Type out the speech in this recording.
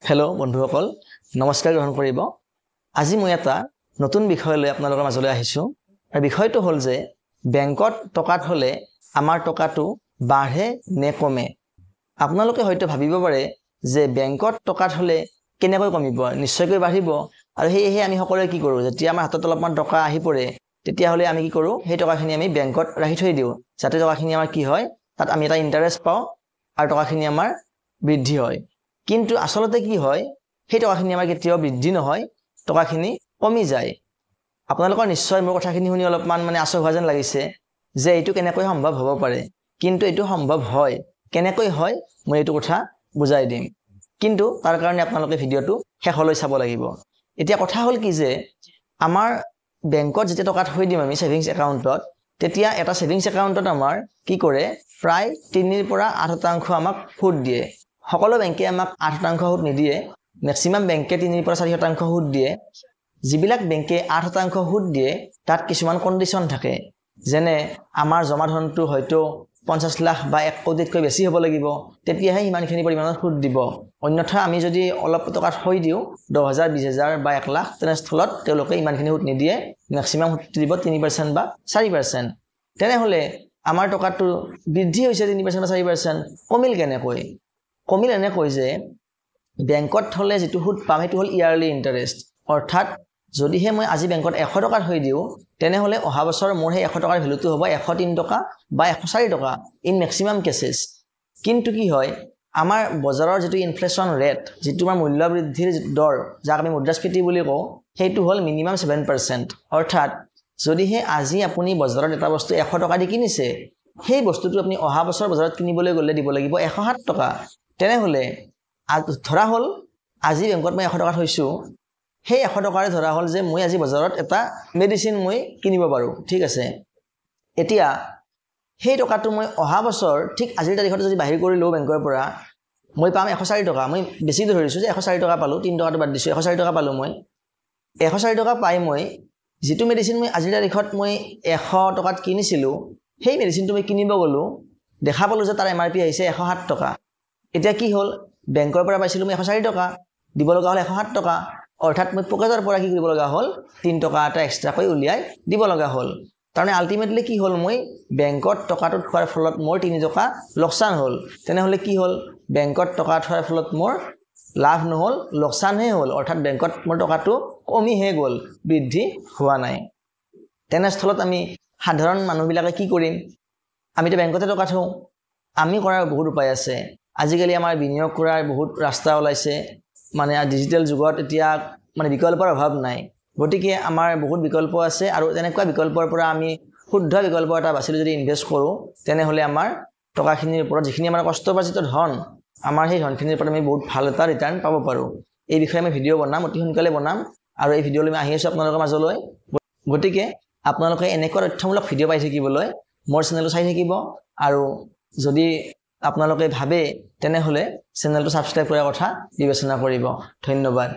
hello' বন্ধুসকল নমস্কাৰ গ্ৰহণ কৰিব আজি মই এটা নতুন বিষয় লৈ আপোনালোকৰ মাজলৈ আহিছো আৰু বিষয়টো হ'ল যে বেংকত টকাত হলে আমাৰ টকাটো বাঢ়ে নে কমে আপোনালোকে হয়তো ভাবিব পাৰে যে বেংকত টকাত হলে কেনেকৈ কমিব নিশ্চয়কৈ বাঢ়িব আৰু হেহে আমি সকলোৱে কি কৰো যেতিয়া আমাৰ হাতত অলপমান টকা আহি পৰে তেতিয়া হলে আমি কি কৰো সেই টকাখিনি আমি বেংকত ৰাখি থৈ দিও যাতে টকাখিনি আমাৰ কি হয় তাত আমি এটা ইন্টাৰেষ্ট পাও আৰু টকাখিনি আমাৰ বৃদ্ধি হয় কিন্তু আসলতে কি হয় সেই টকাখিনি আমাৰ কেতিয়াও বৃদ্ধি নহয় টকাখিনি কমি যায় আপোনালোকৰ নিশ্চয় মোৰ কথাখিনি শুনি অলপমান আচৰিত হোৱা যেন লাগিছে যে এইটো কেনেকৈ সম্ভৱ হ'ব পাৰে কিন্তু এইটো সম্ভৱ হয় কেনেকৈ হয় মই এইটো কথা বুজাই দিম কিন্তু তাৰ কাৰণে আপোনালোকে ভিডিওটো শেষলৈ চাব লাগিব এতিয়া কথা হ'ল কি যে আমাৰ বেংকত যেতিয়া টকা থৈ দিম আমি সেভিংস একাউণ্টত তেতিয়া এটা সেভিংস একাউণ্টত আমাৰ কি কৰে প্ৰায় 3 ৰ পৰা 8% আমাক সুদ দিয়ে সকলো বেংকে আমাক 8% সুদ নিদিয়ে ম্যাক্সিমাম বেংকে 3 ৰ পৰা 4% সুদ দিয়ে যিবিলাক বেংকে 8% সুদ দিয়ে তাত কিছুমান কন্ডিশন থাকে যেনে আমাৰ জমা ধনটো হয়তো 50 লাখ বা 1 কোটিতকৈ বেছি হ'ব লাগিব তেতিয়াহে ইমানখিনি পৰিমাণৰ সুদ দিব অন্যথা আমি যদি অলপ টকা থৈ দিও 10000 20000 বা 1 লাখ তেনেস্থলত তেওঁলোকে ইমানখিনি সুদ নিদিয়ে ম্যাক্সিমাম সুদ দিব 3% বা 4% তেনেহলে আমাৰ টকাটো বৃদ্ধি হৈছে 3% বা 4% কমিল কেনেকৈ কমিল এনেকৈ যে বেংকত থলে যেটো সুদ পাম হেতু হল ইয়াৰলি ইন্টাৰেষ্ট অৰ্থাৎ যদিহে মই আজি বেংকত 100 টকা থৈ দিও তেনেহলে অহা বছৰ মোৰ সেই 100 টকাৰ ভ্যালুটো হ'ব 103 টকা বা 104 টকা ইন ম্যাক্সিমাম কেसेस কিন্তু কি হয় আমাৰ বজাৰৰ যেটো ইনফ্লেশন ৰেট যেটো আমাৰ মূল্য বৃদ্ধিৰ দৰ যাক আমি মুদ্ৰাস্ফীতি বুলি কওঁ হেতু হল মিনিমাম 7% অৰ্থাৎ যদিহে আজি আপুনি বজাৰত এটা বস্তু 100 টকা দি কিনিছে সেই বস্তুটো আপুনি অহা বছৰ বজাৰত কিনিবলৈ গলে দিব লাগিব 107 টকা তেনেহলে ধৰা হল আজি বেংকত মই 100 টকা থৈছো সেই 100 টকাৰে ধৰা হল যে মই আজি বজাৰত এটা মেডিসিন মই কিনিব পাৰো ঠিক আছে এতিয়া সেই টকাটো মই অহা বছৰ ঠিক আজিৰ তাৰিখত যদি বাহিৰ কৰি লও বেংকৰ পৰা মই পাম 104 টকা মই বেছি ধৰিছো যে 104 টকা পালো 3 টকাটো বাদ দিছো 104 টকা পালো মই 104 টকা পাই মই যেটো মেডিসিন মই আজিৰ তাৰিখত মই 100 টকাত কিনিছিলো সেই মেডিসিনটো মই কিনিব গলো দেখা পালো যে তাৰ এমআৰপি আহিছে 107 টকা এতিয়া কি হল বেংকৰ পৰা পাইছিলো মই 104 টকা দিব লগা হল 107 টকা অৰ্থাৎ মই পকেটৰ পৰা কি কৰিব লগা হল 3 টকা এটা এক্সট্ৰা কৈ উলিয়াই দিব লগা হল তাৰমানে আলটিমেটলি কি হল মই বেংকত টকাটো থোৱাৰ ফলত মোৰ 3 টকা লোকসান হল তেনেহলে কি হল বেংকত টকা থোৱাৰ ফলত মোৰ লাভ নহল লোকসানহে হল অৰ্থাৎ বেংকত মোৰ টকাটো কমিহে গল বৃদ্ধি হোৱা নাই তেনেস্থলত আমি সাধাৰণ মানুহবিলাকে কি কৰিম আমিতো বেংকতে টকা থওঁ আমি কৰাৰ বহুত উপায় আছে আজিকালি আমাৰ বিনিয়োগ কৰাৰ বহুত ৰাস্তা ওলাইছে ডিজিটেল যুগত এতিয়া বিকল্পৰ অভাৱ নাই গতিকে আমাৰ বহুত বিকল্প আছে আৰু তেনেকুৱা বিকল্পৰ পৰা আমি শুদ্ধ বিকল্প এটা বাছি যদি ইনভেষ্ট কৰো তেনেহলে আমাৰ টকাখিনিৰ ওপৰত যিখিনি আমাৰ কষ্টপাৰ্জিত ধন আমাৰ সেই ধনখিনিৰ পৰা আমি বহুত ভাল এটা ৰিটাৰ্ণ পাব পাৰো এই বিষয়ে আমি ভিডিও বনাম অতি সোনকালে বনাম আৰু এই ভিডিওলৈ আমি আহি আছো আপোনালোকৰ মাজলৈ গতিকে আপোনালোকে এনেকুৱা তথ্যমূলক ভিডিও পাই থাকিবলৈ মোৰ চেনেলটো চাই থাকিব আৰু যদি আপোনালোকে ভাবে তেনেহলে চেনেলটো সাবস্ক্ৰাইব কৰাৰ কথা বিবেচনা কৰিব ধন্যবাদ